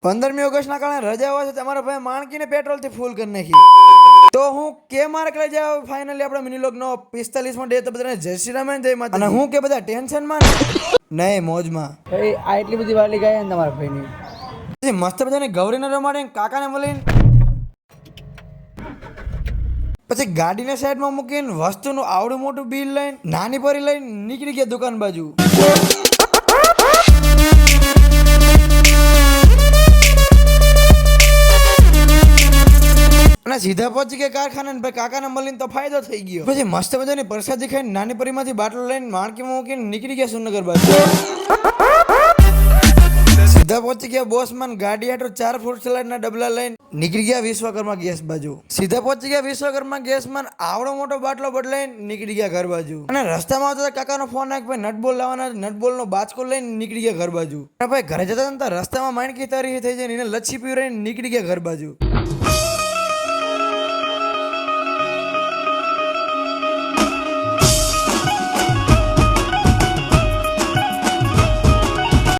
15મી ઓગસ્ટના કારણે રજા હોય છે તમારા ભાઈ માણકીને પેટ્રોલથી ફૂલ કરી નાખી. તો હું કે મારે રજા ફાઇનલી આપણા મિનિલોગનો 45મો ડે તો બધાને જય શ્રી રામ જય માતા. અને હું કે બધા ટેન્શનમાં નહીં મોજમાં ભાઈ આ એટલી બધી વાલી ગાય ને તમારા ભાઈની. પછી મસ્ત બધાને ગૌરીને રમાડીને કાકાને મળીને પછી ગાડીને સાઈડમાં મૂકીને વસ્તુનું આવડું મોટું બિલ લઈને નાની પરી લઈને નીકળી ગયા દુકાન બાજુ. અને સીધા પહોંચી ગયા કારખાને ભાઈ કાકાને મળીને તો ફાયદો થઈ ગયો. પછી મસ્ત મજાની પ્રસાદી ખાઈને નાની પરીમાંથી બાટલો લઈને માણકીમાં મૂકીને નીકળી ગયા સુરનગર બાજુ. સીધા પહોંચી ગયા બોસમાન ગાડી હાટો 4 ફ્રૂટ સલાડના ડબલા લઈને નીકળી ગયા વિશ્વકર્મા ગેસ બાજુ. સીધા પહોંચી ગયા વિશ્વકર્મા ગેસમાં આવડો મોટો બાટલો બદલાઈને નીકળી ગયા ઘર બાજુ. અને રસ્તામાં આવતા કાકાનો ફોન આવ્યો, ભાઈ નટબોલ લાવવાના, નટબોલનો બાચકો લઈને નીકળી ગયા ઘર બાજુ. ભાઈ ઘરે જતા રસ્તામાં માણકી તારી થઈ જાય એને લચ્છી પીવરાઈને નીકળી ગયા ઘર બાજુ.